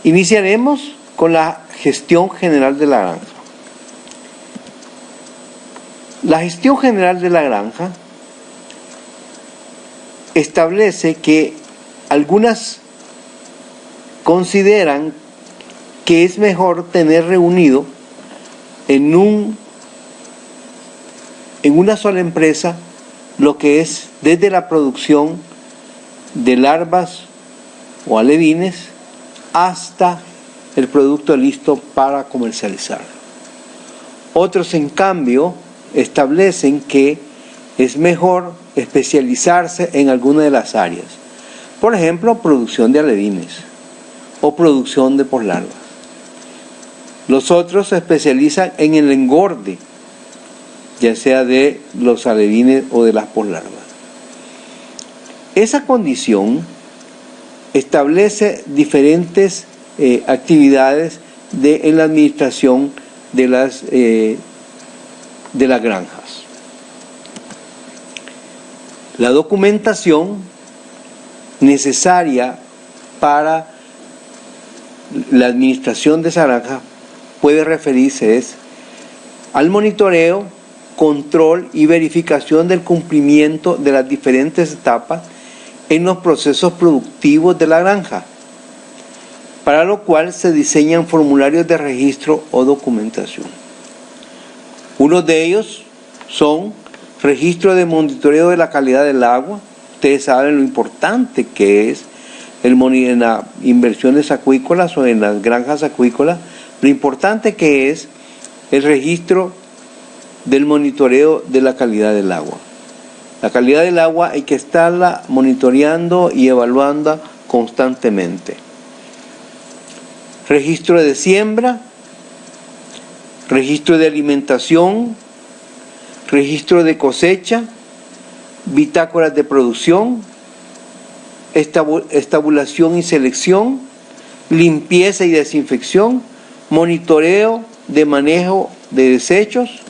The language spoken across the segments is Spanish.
Iniciaremos con la gestión general de la granja. La gestión general de la granja establece que algunas consideran que es mejor tener reunido en una sola empresa lo que es desde la producción de larvas o alevines hasta el producto listo para comercializar. Otros, en cambio, establecen que es mejor especializarse en alguna de las áreas. Por ejemplo, producción de alevines o producción de poslarvas. Los otros se especializan en el engorde, ya sea de los alevines o de las poslarvas. Esa condición establece diferentes actividades en la administración de las granjas. La documentación necesaria para la administración de esa granja puede referirse al monitoreo, control y verificación del cumplimiento de las diferentes etapas en los procesos productivos de la granja, para lo cual se diseñan formularios de registro o documentación. Unos de ellos son registro de monitoreo de la calidad del agua. Ustedes saben lo importante que es en las inversiones acuícolas o en las granjas acuícolas, lo importante que es el registro del monitoreo de la calidad del agua. La calidad del agua hay que estarla monitoreando y evaluando constantemente. Registro de siembra, registro de alimentación, registro de cosecha, bitácoras de producción, estabulación y selección, limpieza y desinfección, monitoreo de manejo de desechos,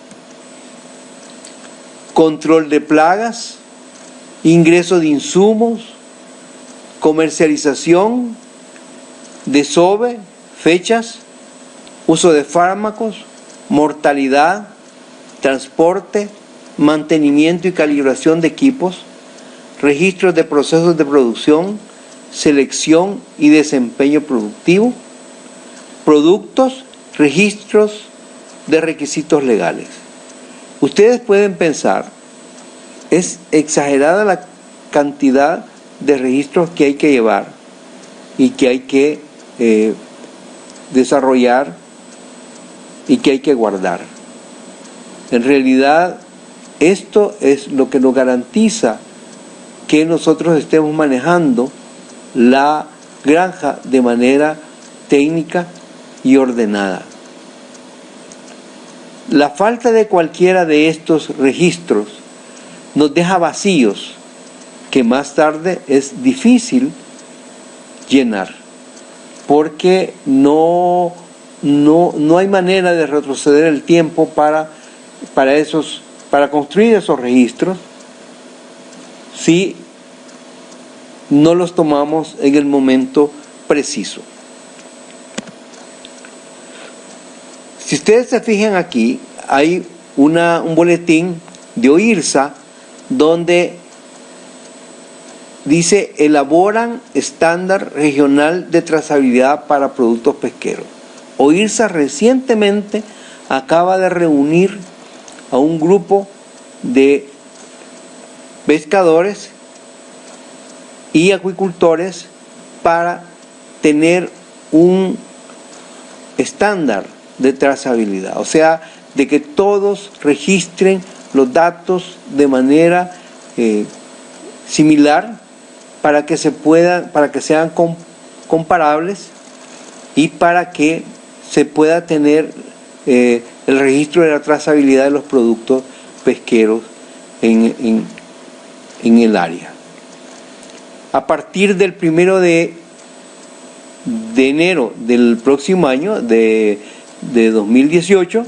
control de plagas, ingreso de insumos, comercialización, desove, fechas, uso de fármacos, mortalidad, transporte, mantenimiento y calibración de equipos, registros de procesos de producción, selección y desempeño productivo, productos, registros de requisitos legales. Ustedes pueden pensar, es exagerada la cantidad de registros que hay que llevar y que hay que desarrollar y que hay que guardar. En realidad, esto es lo que nos garantiza que nosotros estemos manejando la granja de manera técnica y ordenada. La falta de cualquiera de estos registros nos deja vacíos que más tarde es difícil llenar, porque no hay manera de retroceder el tiempo para construir esos registros si no los tomamos en el momento preciso. Si ustedes se fijan aquí, hay un boletín de OIRSA donde dice: elaboran estándar regional de trazabilidad para productos pesqueros. OIRSA recientemente acaba de reunir a un grupo de pescadores y acuicultores para tener un estándar de trazabilidad, o sea, de que todos registren los datos de manera similar para que sean comparables y para que se pueda tener el registro de la trazabilidad de los productos pesqueros en el área. A partir del 1 de enero del próximo año, de 2018,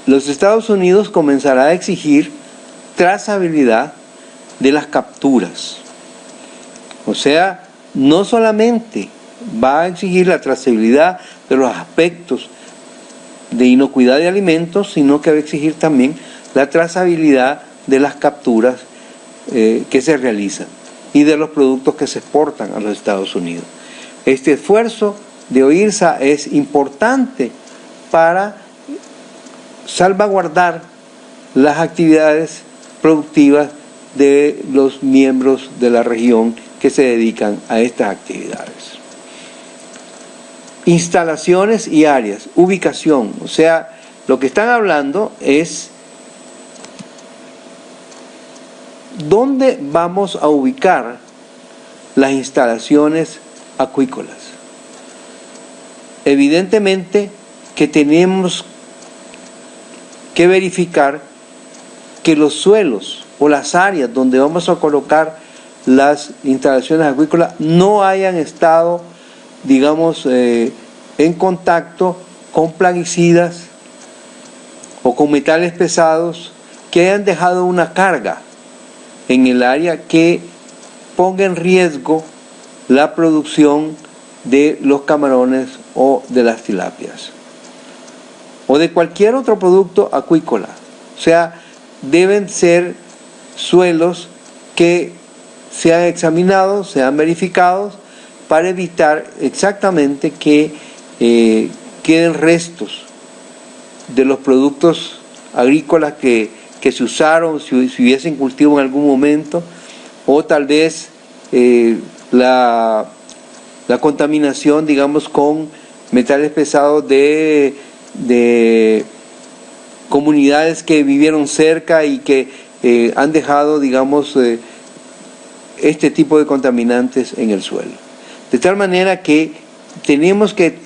los Estados Unidos comenzará a exigir trazabilidad de las capturas. O sea, no solamente va a exigir la trazabilidad de los aspectos de inocuidad de alimentos, sino que va a exigir también la trazabilidad de las capturas que se realizan y de los productos que se exportan a los Estados Unidos. Este esfuerzo de OIRSA es importante para salvaguardar las actividades productivas de los miembros de la región que se dedican a estas actividades. Instalaciones y áreas, ubicación, o sea, lo que están hablando es dónde vamos a ubicar las instalaciones acuícolas. Evidentemente que tenemos que verificar que los suelos o las áreas donde vamos a colocar las instalaciones acuícolas no hayan estado, digamos, en contacto con plaguicidas o con metales pesados que hayan dejado una carga en el área que ponga en riesgo la producción de los camarones o de las tilapias o de cualquier otro producto acuícola. O sea, deben ser suelos que sean examinados, sean verificados, para evitar exactamente que queden restos de los productos agrícolas que se usaron, si hubiesen cultivo en algún momento, o tal vez la contaminación, digamos, con metales pesados de comunidades que vivieron cerca y que han dejado, digamos, este tipo de contaminantes en el suelo. De tal manera que tenemos que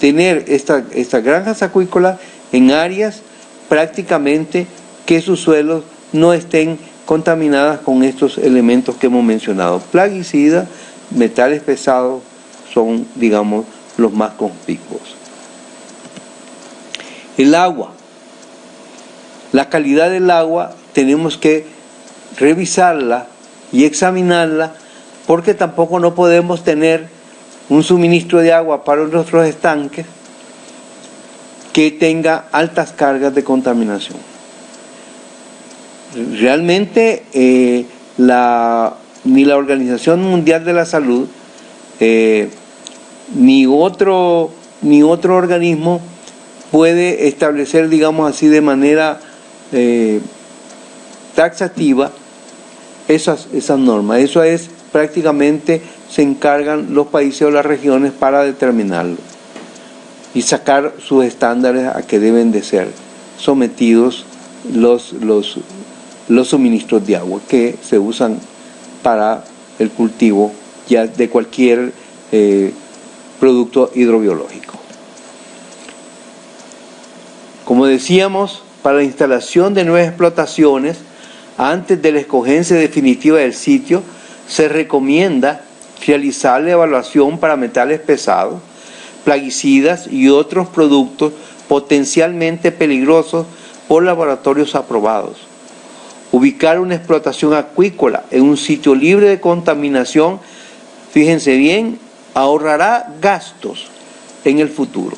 tener estas granjas acuícolas en áreas prácticamente que sus suelos no estén contaminadas con estos elementos que hemos mencionado. Plaguicidas, metales pesados son, digamos, los más conspicuos. El agua. La calidad del agua tenemos que revisarla y examinarla, porque tampoco no podemos tener un suministro de agua para nuestros estanques que tenga altas cargas de contaminación. Realmente ni la Organización Mundial de la Salud ni otro organismo puede establecer, digamos así, de manera taxativa esas normas. Eso es prácticamente, se encargan los países o las regiones para determinarlo y sacar sus estándares a que deben de ser sometidos los suministros de agua que se usan para el cultivo ya de cualquier producto hidrobiológico. Como decíamos, para la instalación de nuevas explotaciones, antes de la escogencia definitiva del sitio, se recomienda realizar la evaluación para metales pesados, plaguicidas y otros productos potencialmente peligrosos por laboratorios aprobados. Ubicar una explotación acuícola en un sitio libre de contaminación, fíjense bien, ahorrará gastos en el futuro,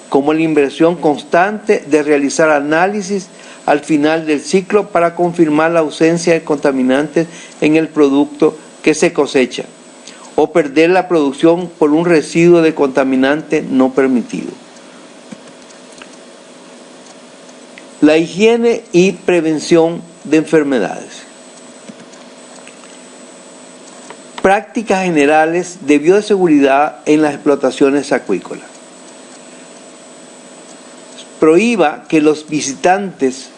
como la inversión constante de realizar análisis al final del ciclo para confirmar la ausencia de contaminantes en el producto que se cosecha, o perder la producción por un residuo de contaminante no permitido. La higiene y prevención de enfermedades. Prácticas generales de bioseguridad en las explotaciones acuícolas. Prohíba que los visitantes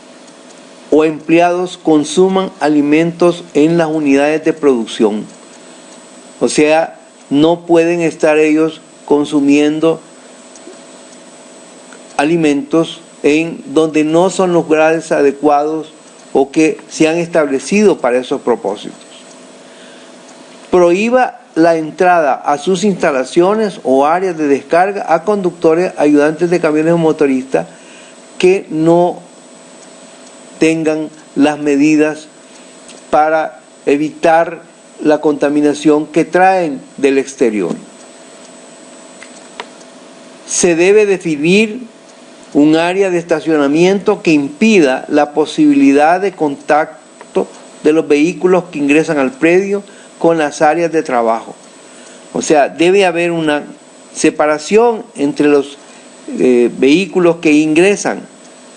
o empleados consuman alimentos en las unidades de producción. O sea, no pueden estar ellos consumiendo alimentos en donde no son los lugares adecuados o que se han establecido para esos propósitos. Prohíba la entrada a sus instalaciones o áreas de descarga a conductores, ayudantes de camiones o motoristas que no tengan las medidas para evitar la contaminación que traen del exterior. Se debe definir un área de estacionamiento que impida la posibilidad de contacto de los vehículos que ingresan al predio con las áreas de trabajo. O sea, debe haber una separación entre los vehículos que ingresan,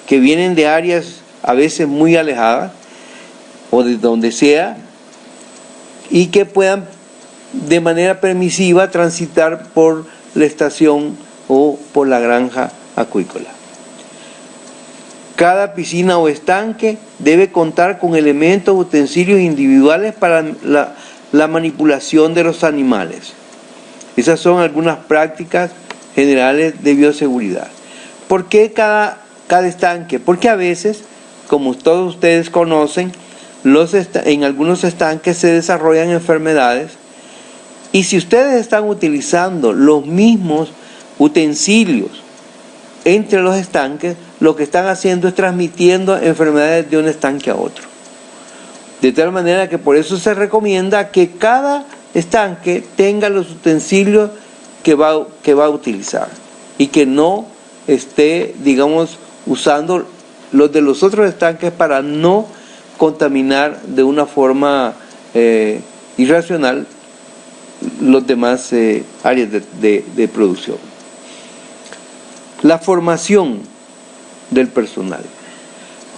que vienen de áreas a veces muy alejadas o de donde sea, y que puedan de manera permisiva transitar por la estación o por la granja acuícola. Cada piscina o estanque debe contar con elementos o utensilios individuales para la manipulación de los animales. Esas son algunas prácticas generales de bioseguridad. ¿Por qué cada estanque? Porque a veces, como todos ustedes conocen, en algunos estanques se desarrollan enfermedades, y si ustedes están utilizando los mismos utensilios entre los estanques, lo que están haciendo es transmitiendo enfermedades de un estanque a otro. De tal manera que por eso se recomienda que cada estanque tenga los utensilios que va a utilizar, y que no esté, digamos, usando los de los otros estanques para no contaminar de una forma irracional los demás áreas de producción. La formación del personal,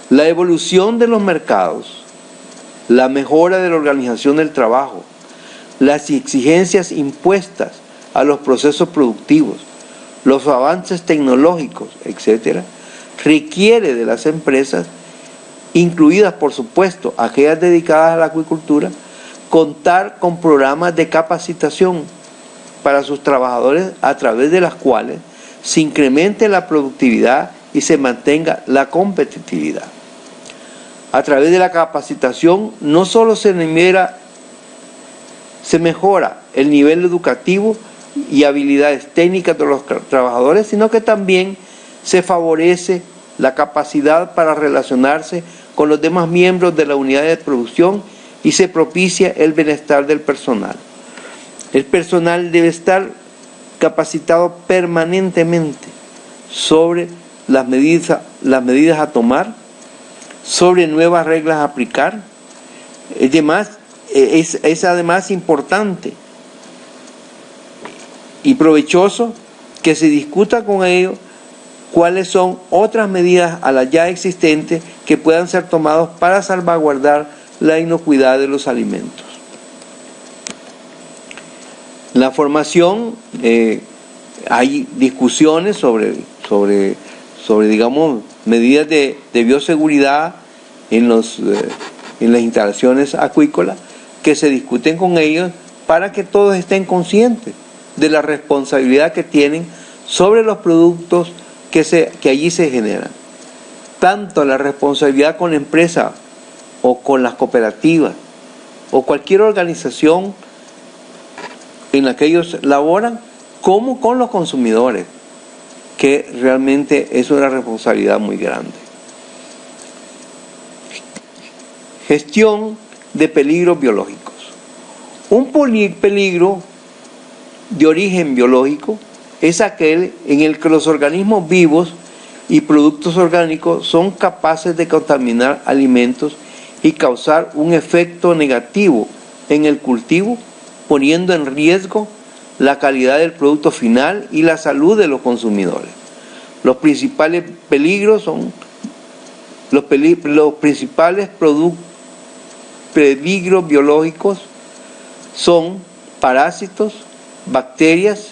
la evolución de los mercados, la mejora de la organización del trabajo, las exigencias impuestas a los procesos productivos, los avances tecnológicos, etc., requiere de las empresas, incluidas por supuesto aquellas dedicadas a la acuicultura, contar con programas de capacitación para sus trabajadores, a través de las cuales se incremente la productividad y se mantenga la competitividad. A través de la capacitación no solo se mejora el nivel educativo y habilidades técnicas de los trabajadores, sino que también se favorece la capacidad para relacionarse con los demás miembros de la unidad de producción y se propicia el bienestar del personal. El personal debe estar capacitado permanentemente sobre las medidas a tomar, sobre nuevas reglas a aplicar. Es además importante y provechoso que se discuta con ellos cuáles son otras medidas a las ya existentes que puedan ser tomadas para salvaguardar la inocuidad de los alimentos. La formación, hay discusiones sobre digamos, medidas de bioseguridad en las instalaciones acuícolas, que se discuten con ellos para que todos estén conscientes de la responsabilidad que tienen sobre los productos que allí se generan. Tanto la responsabilidad con la empresa o con las cooperativas o cualquier organización en la que ellos laboran, como con los consumidores, que realmente es una responsabilidad muy grande. Gestión de peligros biológicos. Un peligro de origen biológico es aquel en el que los organismos vivos y productos orgánicos son capaces de contaminar alimentos y causar un efecto negativo en el cultivo, poniendo en riesgo la calidad del producto final y la salud de los consumidores. Los principales peligros son los principales peligros biológicos son parásitos, bacterias,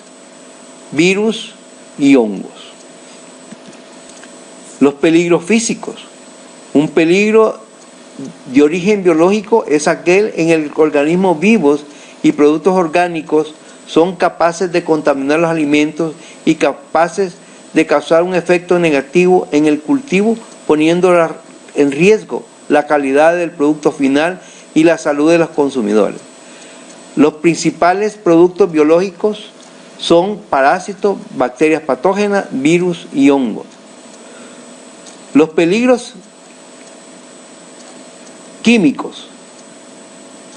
virus y hongos. Los peligros físicos. Un peligro de origen biológico es aquel en el que organismos vivos y productos orgánicos son capaces de contaminar los alimentos y capaces de causar un efecto negativo en el cultivo, poniendo en riesgo la calidad del producto final y la salud de los consumidores. Los principales productos biológicos son parásitos, bacterias patógenas, virus y hongos. Los peligros químicos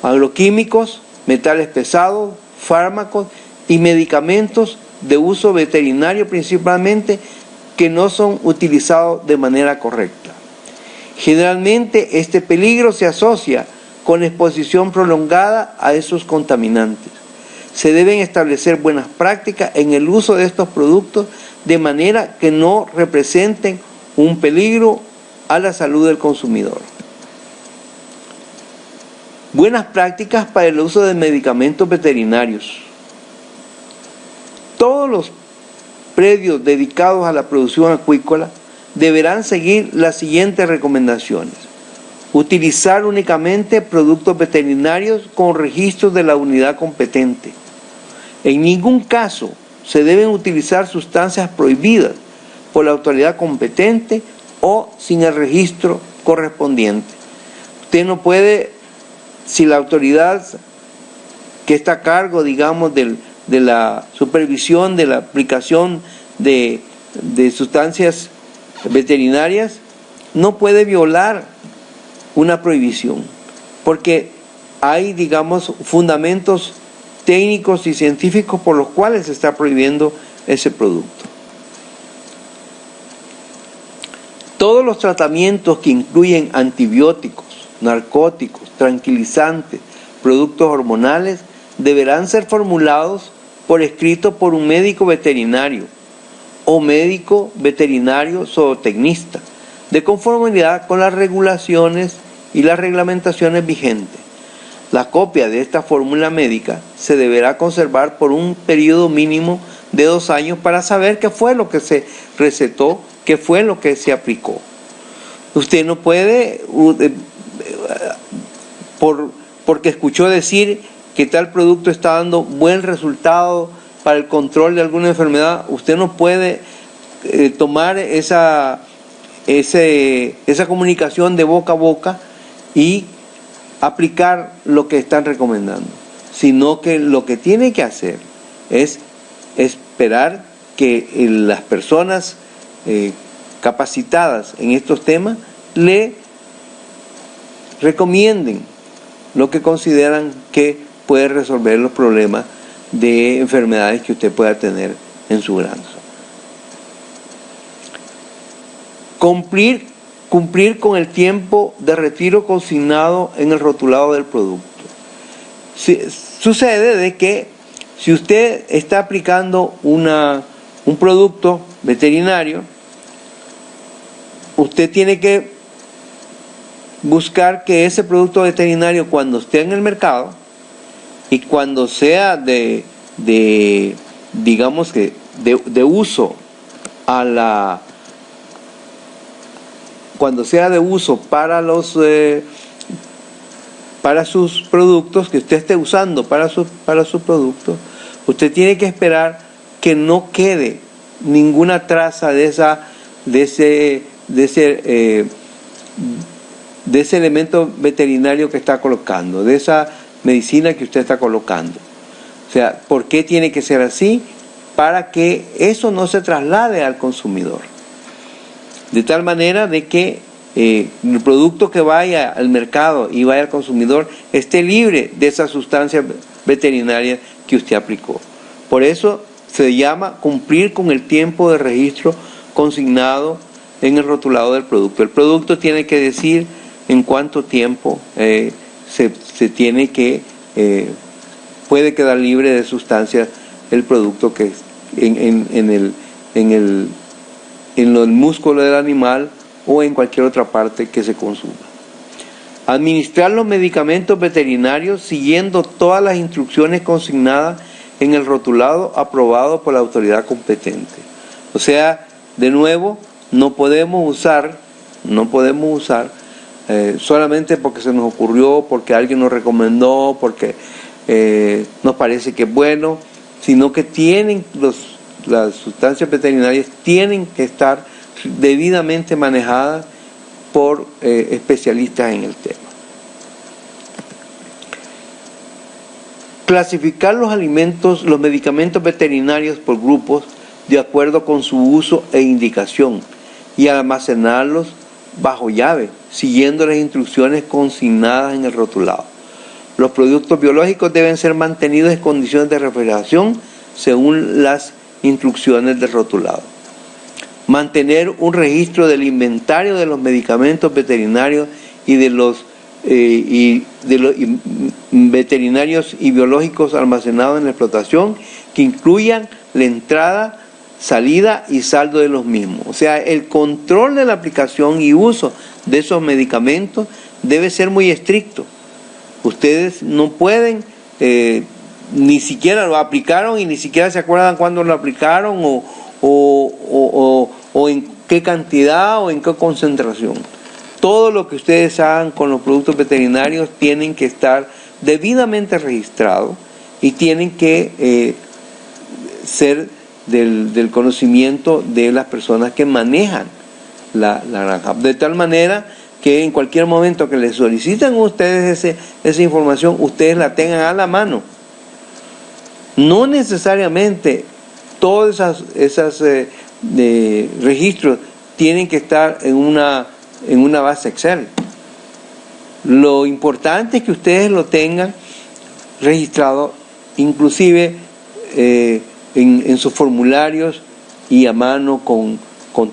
agroquímicos, metales pesados, fármacos y medicamentos de uso veterinario principalmente que no son utilizados de manera correcta. Generalmente este peligro se asocia con exposición prolongada a esos contaminantes. Se deben establecer buenas prácticas en el uso de estos productos de manera que no representen un peligro a la salud del consumidor. Buenas prácticas para el uso de medicamentos veterinarios. Todos los predios dedicados a la producción acuícola deberán seguir las siguientes recomendaciones. Utilizar únicamente productos veterinarios con registro de la unidad competente. En ningún caso se deben utilizar sustancias prohibidas por la autoridad competente o sin el registro correspondiente. Usted no puede, si la autoridad que está a cargo, digamos, de la supervisión de la aplicación de sustancias veterinarias, no puede violar una prohibición, porque hay, digamos, fundamentos técnicos y científicos por los cuales se está prohibiendo ese producto. Todos los tratamientos que incluyen antibióticos, narcóticos, tranquilizantes, productos hormonales, deberán ser formulados por escrito por un médico veterinario o médico veterinario zootecnista, de conformidad con las regulaciones y las reglamentaciones vigentes. La copia de esta fórmula médica se deberá conservar por un periodo mínimo de 2 años para saber qué fue lo que se recetó, qué fue lo que se aplicó. Usted no puede, porque escuchó decir que tal producto está dando buen resultado para el control de alguna enfermedad, usted no puede tomar esa comunicación de boca a boca y aplicar lo que están recomendando, sino que lo que tiene que hacer es esperar que las personas capacitadas en estos temas le recomienden lo que consideran que puede resolver los problemas de enfermedades que usted pueda tener en su granja. Cumplir con el tiempo de retiro consignado en el rotulado del producto. Sucede de que si usted está aplicando un producto veterinario, usted tiene que buscar que ese producto veterinario, cuando esté en el mercado y cuando sea digamos que de uso cuando sea de uso para sus productos, que usted esté usando para sus productos, usted tiene que esperar que no quede ninguna traza de ese elemento veterinario que está colocando, de esa medicina que usted está colocando. O sea, ¿por qué tiene que ser así? Para que eso no se traslade al consumidor. De tal manera de que el producto que vaya al mercado y vaya al consumidor esté libre de esa sustancia veterinaria que usted aplicó. Por eso se llama cumplir con el tiempo de registro consignado en el rotulado del producto. El producto tiene que decir en cuánto tiempo se tiene que puede quedar libre de sustancias el producto que en el músculo del animal o en cualquier otra parte que se consuma. Administrar los medicamentos veterinarios siguiendo todas las instrucciones consignadas en el rotulado aprobado por la autoridad competente. O sea, de nuevo, no podemos usar solamente porque se nos ocurrió, porque alguien nos recomendó, porque nos parece que es bueno, sino que las sustancias veterinarias tienen que estar debidamente manejadas por especialistas en el tema. Clasificar los medicamentos veterinarios por grupos de acuerdo con su uso e indicación y almacenarlos bajo llave, siguiendo las instrucciones consignadas en el rotulado. Los productos biológicos deben ser mantenidos en condiciones de refrigeración según las instrucciones del rotulado. Mantener un registro del inventario de los medicamentos veterinarios y de los veterinarios y biológicos almacenados en la explotación, que incluyan la entrada, salida y saldo de los mismos. O sea, el control de la aplicación y uso de esos medicamentos debe ser muy estricto. Ustedes no pueden, ni siquiera lo aplicaron y ni siquiera se acuerdan cuándo lo aplicaron o en qué cantidad o en qué concentración. Todo lo que ustedes hagan con los productos veterinarios tienen que estar debidamente registrados y tienen que ser del conocimiento de las personas que manejan la granja. De tal manera que en cualquier momento que les soliciten a ustedes esa información, ustedes la tengan a la mano. No necesariamente todos esos registros tienen que estar en una base Excel. Lo importante es que ustedes lo tengan registrado, inclusive en sus formularios y a mano con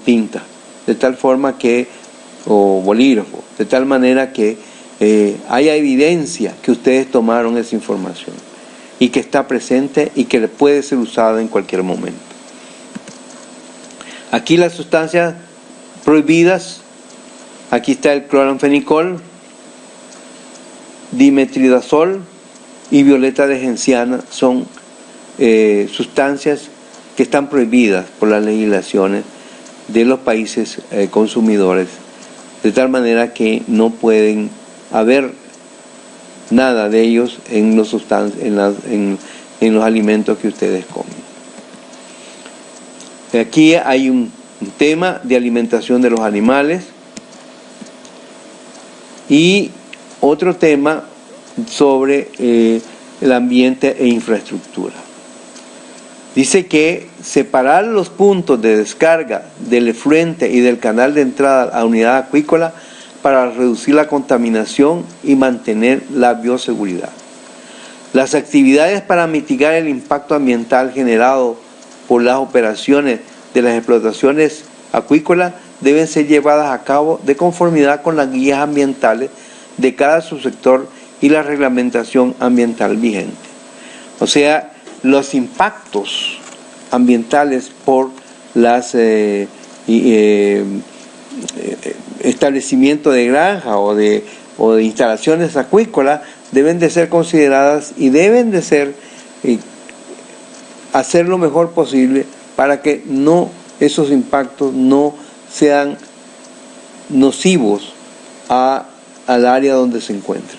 tinta, de tal forma que, o bolígrafo, de tal manera que haya evidencia que ustedes tomaron esa información y que está presente y que puede ser usada en cualquier momento. Aquí las sustancias prohibidas, aquí está el cloranfenicol, dimetridazol y violeta de genciana, son sustancias que están prohibidas por las legislaciones de los países consumidores, de tal manera que no pueden haber nada de ellos en los alimentos que ustedes comen. Aquí hay un tema de alimentación de los animales y otro tema sobre el ambiente e infraestructura. Dice que separar los puntos de descarga del efluente y del canal de entrada a la unidad acuícola para reducir la contaminación y mantener la bioseguridad. Las actividades para mitigar el impacto ambiental generado por las operaciones de las explotaciones acuícolas deben ser llevadas a cabo de conformidad con las guías ambientales de cada subsector y la reglamentación ambiental vigente. O sea, los impactos ambientales por las establecimientos de granja o de instalaciones acuícolas deben de ser consideradas y deben de ser hacer lo mejor posible para que esos impactos no sean nocivos al área donde se encuentran.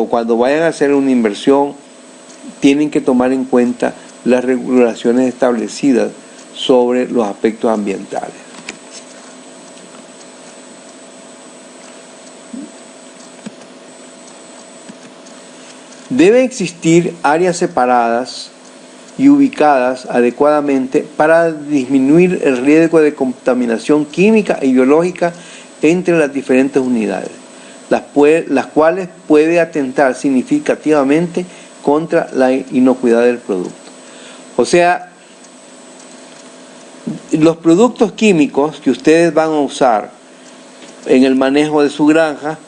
Cuando vayan a hacer una inversión, tienen que tomar en cuenta las regulaciones establecidas sobre los aspectos ambientales. Deben existir áreas separadas y ubicadas adecuadamente para disminuir el riesgo de contaminación química y biológica entre las diferentes unidades, las cuales puede atentar significativamente contra la inocuidad del producto. O sea, los productos químicos que ustedes van a usar en el manejo de su granja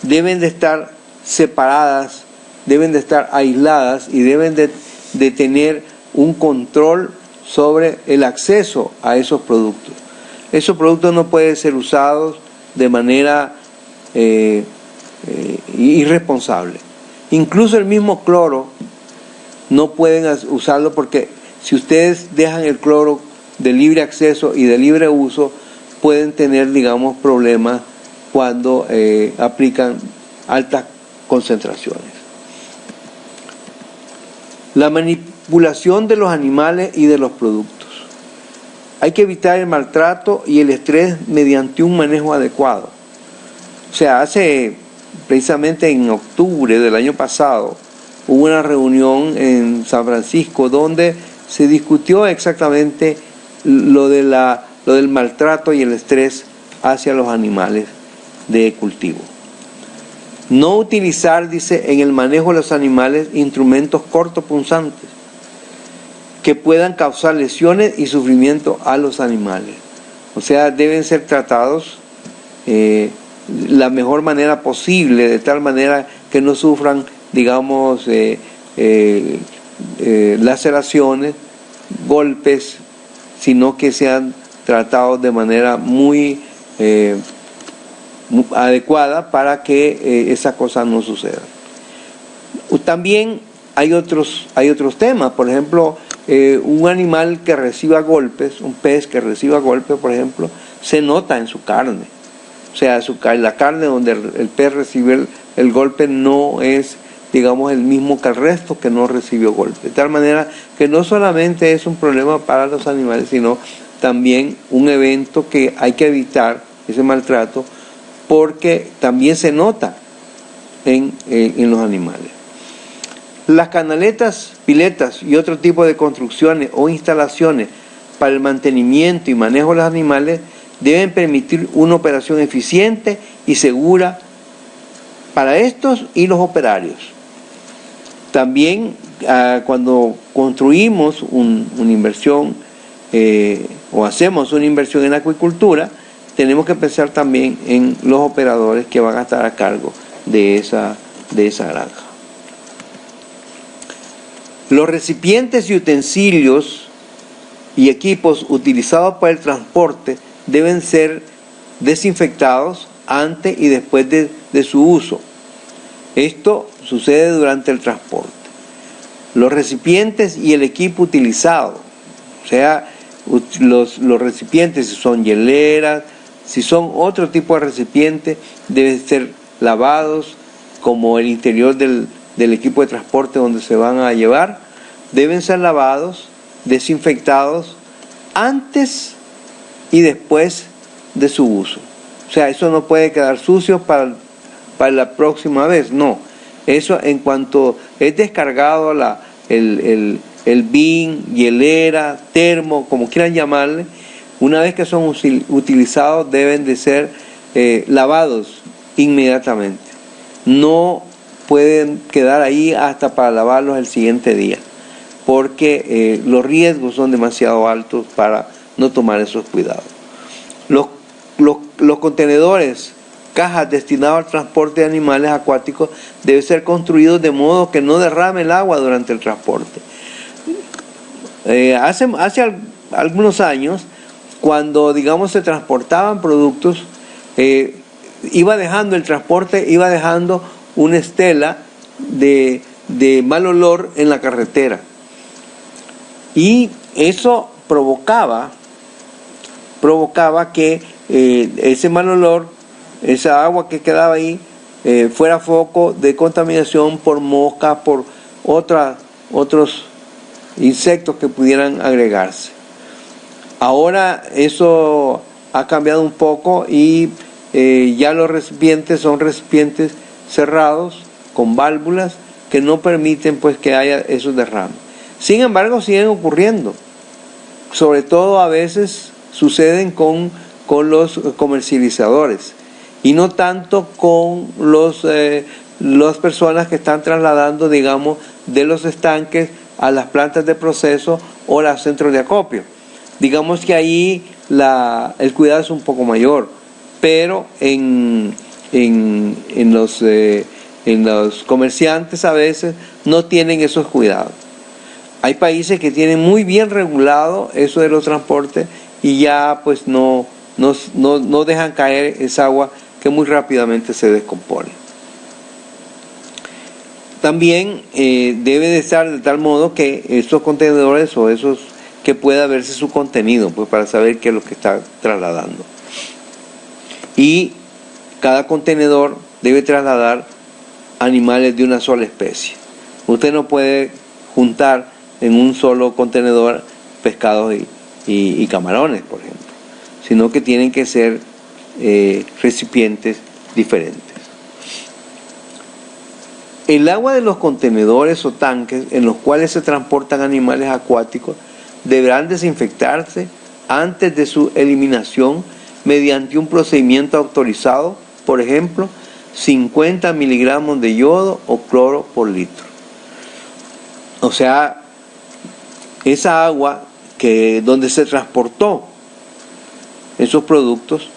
deben de estar separadas, deben de estar aisladas y deben de tener un control sobre el acceso a esos productos. Esos productos no pueden ser usados de manera irresponsable. Incluso el mismo cloro no pueden usarlo, porque si ustedes dejan el cloro de libre acceso y de libre uso, pueden tener, digamos, problemas cuando aplican altas concentraciones. La manipulación de los animales y de los productos. Hay que evitar el maltrato y el estrés mediante un manejo adecuado. O sea, precisamente en octubre del año pasado, hubo una reunión en San Francisco donde se discutió exactamente lo del maltrato y el estrés hacia los animales de cultivo. No utilizar, dice, en el manejo de los animales instrumentos cortopunzantes que puedan causar lesiones y sufrimiento a los animales. O sea, deben ser tratados la mejor manera posible, de tal manera que no sufran, digamos, laceraciones, golpes, sino que sean tratados de manera muy adecuada para que esas cosas no sucedan. También hay otros temas. Por ejemplo, un animal que reciba golpes, un pez que reciba golpes, por ejemplo, se nota en su carne. O sea, la carne donde el pez recibe el golpe no es, digamos, el mismo que el resto que no recibió golpe. De tal manera que no solamente es un problema para los animales, sino también un evento que hay que evitar, ese maltrato, porque también se nota en los animales. Las canaletas, piletas y otro tipo de construcciones o instalaciones para el mantenimiento y manejo de los animales deben permitir una operación eficiente y segura para estos y los operarios. También cuando construimos una inversión o hacemos una inversión en acuicultura, tenemos que pensar también en los operadores que van a estar a cargo de esa granja. Los recipientes y utensilios y equipos utilizados para el transporte deben ser desinfectados antes y después de su uso. Esto sucede durante el transporte. Los recipientes y el equipo utilizado, o sea, los recipientes, si son hieleras, si son otro tipo de recipientes, deben ser lavados, como el interior del equipo de transporte donde se van a llevar, deben ser lavados, desinfectados antes y después de su uso. O sea, eso no puede quedar sucio para la próxima vez, no. Eso, en cuanto es descargado el bin, hielera, termo, como quieran llamarle, una vez que son utilizados deben de ser lavados inmediatamente. No pueden quedar ahí hasta para lavarlos el siguiente día, porque los riesgos son demasiado altos para no tomar esos cuidados. Los contenedores, cajas destinadas al transporte de animales acuáticos deben ser construidos de modo que no derrame el agua durante el transporte. Hace algunos años, cuando, digamos, se transportaban productos, iba dejando una estela de mal olor en la carretera, y eso provocaba que ese mal olor, esa agua que quedaba ahí, fuera foco de contaminación por moscas, por otros insectos que pudieran agregarse. Ahora eso ha cambiado un poco y ya los recipientes son recipientes cerrados con válvulas que no permiten, pues, que haya esos derrames. Sin embargo, siguen ocurriendo. Sobre todo a veces suceden con los comercializadores y no tanto con las personas que están trasladando, digamos, de los estanques a las plantas de proceso o los centros de acopio. Digamos que ahí el cuidado es un poco mayor, pero en los comerciantes a veces no tienen esos cuidados. Hay países que tienen muy bien regulado eso de los transportes y ya pues no dejan caer esa agua que muy rápidamente se descompone. También debe de estar de tal modo que estos contenedores o esos que pueda verse su contenido, pues, para saber qué es lo que está trasladando. Y cada contenedor debe trasladar animales de una sola especie. Usted no puede juntar en un solo contenedor pescados y camarones, por ejemplo, sino que tienen que ser recipientes diferentes. El agua de los contenedores o tanques en los cuales se transportan animales acuáticos deberán desinfectarse antes de su eliminación mediante un procedimiento autorizado. Por ejemplo, 50 miligramos de yodo o cloro por litro. O sea, esa agua donde se transportó esos productos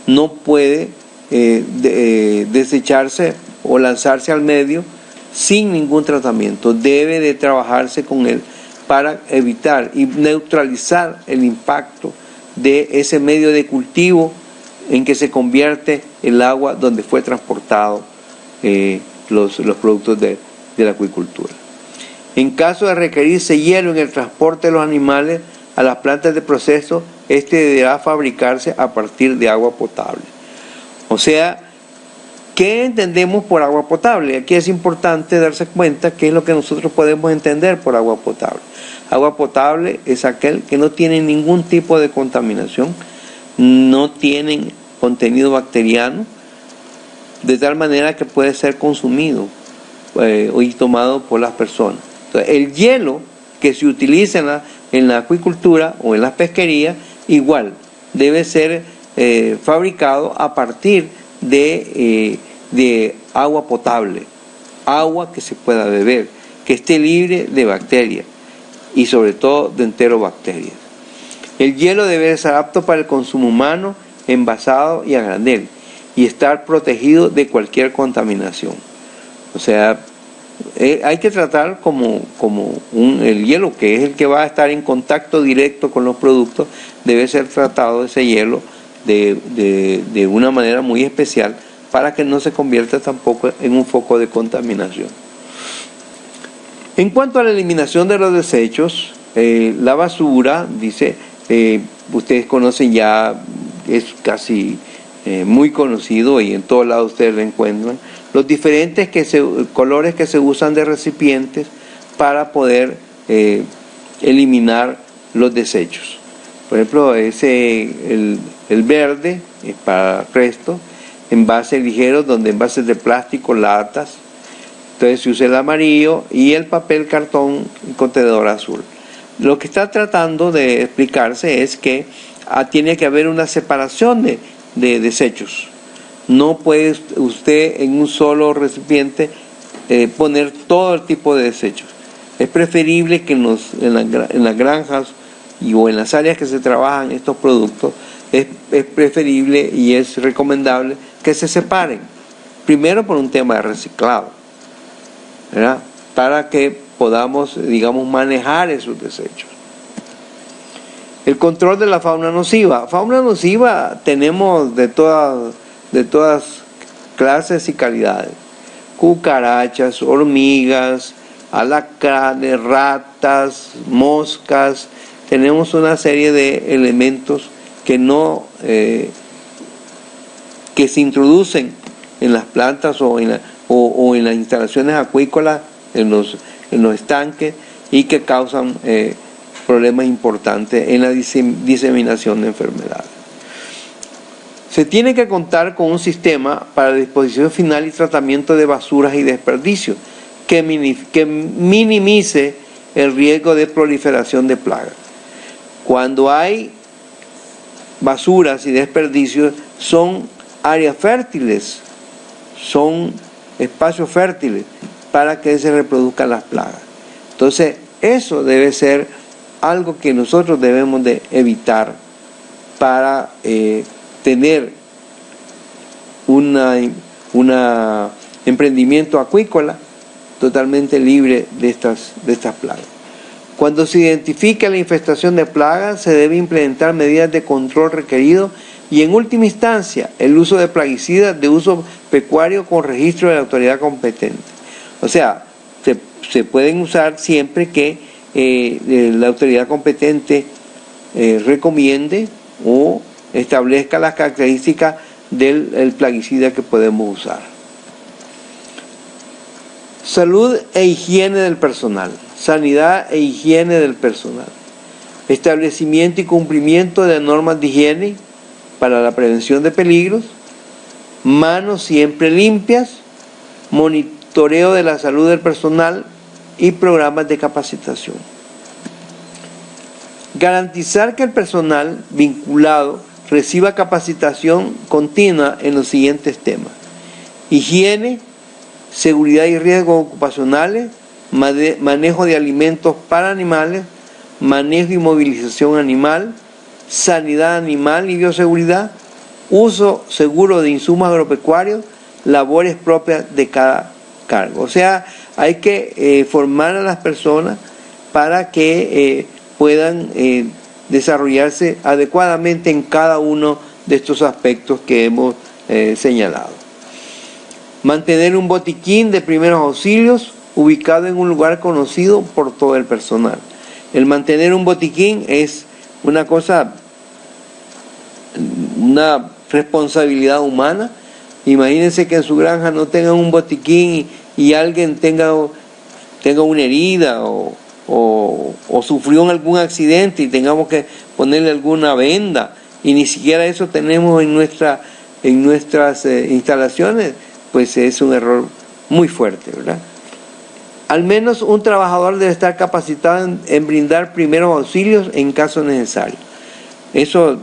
no puede desecharse o lanzarse al medio sin ningún tratamiento. Debe de trabajarse con él para evitar y neutralizar el impacto de ese medio de cultivo en que se convierte el agua donde fue transportado los productos de la acuicultura. En caso de requerirse hielo en el transporte de los animales a las plantas de proceso, este deberá fabricarse a partir de agua potable. O sea, ¿qué entendemos por agua potable? Aquí es importante darse cuenta qué es lo que nosotros podemos entender por agua potable. Agua potable es aquel que no tiene ningún tipo de contaminación, no tienen contenido bacteriano, de tal manera que puede ser consumido y tomado por las personas. Entonces, el hielo que se utiliza en la acuicultura o en las pesquerías, igual debe ser fabricado a partir de agua potable, agua que se pueda beber, que esté libre de bacterias y sobre todo de enterobacterias. El hielo debe ser apto para el consumo humano, envasado y a granel, y estar protegido de cualquier contaminación. O sea, hay que tratar como el hielo, que es el que va a estar en contacto directo con los productos, debe ser tratado ese hielo de una manera muy especial para que no se convierta tampoco en un foco de contaminación. En cuanto a la eliminación de los desechos, la basura, dice, ustedes conocen ya, es casi muy conocido y en todos lados ustedes lo encuentran, los diferentes colores que se usan de recipientes para poder eliminar los desechos. Por ejemplo, el verde es para resto, envases ligeros, donde envases de plástico, latas. Entonces se usa el amarillo y el papel cartón contenedor azul. Lo que está tratando de explicarse es que tiene que haber una separación de desechos. No puede usted en un solo recipiente poner todo el tipo de desechos. Es preferible que en las granjas o en las áreas que se trabajan estos productos, es preferible y es recomendable que se separen. Primero por un tema de reciclado, ¿verdad? Para que podamos, digamos, manejar esos desechos. El control de la fauna nociva. Fauna nociva tenemos de todas clases y calidades. Cucarachas, hormigas, alacranes, ratas, moscas. Tenemos una serie de elementos que que se introducen en las plantas o en las instalaciones acuícolas, en los estanques, y que causan problemas importantes en la diseminación de enfermedades. Se tiene que contar con un sistema para la disposición final y tratamiento de basuras y desperdicios que minimice el riesgo de proliferación de plagas. Cuando hay basuras y desperdicios, son áreas fértiles, son espacios fértiles para que se reproduzcan las plagas. Entonces, eso debe ser algo que nosotros debemos de evitar para tener un emprendimiento acuícola totalmente libre de estas plagas. Cuando se identifica la infestación de plagas, se debe implementar medidas de control requerido y, en última instancia, el uso de plaguicidas de uso pecuario con registro de la autoridad competente. O sea, se pueden usar siempre que la autoridad competente recomiende o establezca las características del plaguicida que podemos usar. Salud e higiene del personal. Sanidad e higiene del personal. Establecimiento y cumplimiento de normas de higiene para la prevención de peligros. Manos siempre limpias. Monitoreo de la salud del personal y programas de capacitación. Garantizar que el personal vinculado reciba capacitación continua en los siguientes temas: higiene, seguridad y riesgos ocupacionales, manejo de alimentos para animales, manejo y movilización animal, sanidad animal y bioseguridad, uso seguro de insumos agropecuarios, labores propias de cada cargo. O sea, hay que formar a las personas para que puedan desarrollarse adecuadamente en cada uno de estos aspectos que hemos señalado. Mantener un botiquín de primeros auxilios ubicado en un lugar conocido por todo el personal. El mantener un botiquín es una cosa, una responsabilidad humana. Imagínense que en su granja no tengan un botiquín y alguien tenga una herida o sufrió algún accidente y tengamos que ponerle alguna venda, y ni siquiera eso tenemos en nuestras instalaciones, pues es un error muy fuerte, ¿verdad? Al menos un trabajador debe estar capacitado en brindar primeros auxilios en caso necesario. Eso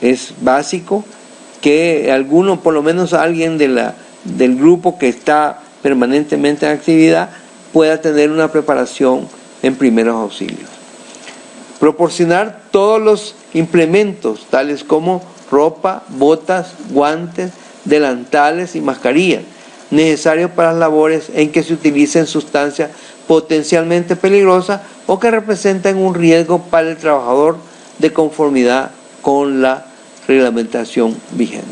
es básico, que alguno, por lo menos alguien del grupo que está permanentemente en actividad, pueda tener una preparación en primeros auxilios. Proporcionar todos los implementos, tales como ropa, botas, guantes, delantales y mascarillas, necesarios para las labores en que se utilicen sustancias potencialmente peligrosas o que representen un riesgo para el trabajador, de conformidad con la reglamentación vigente.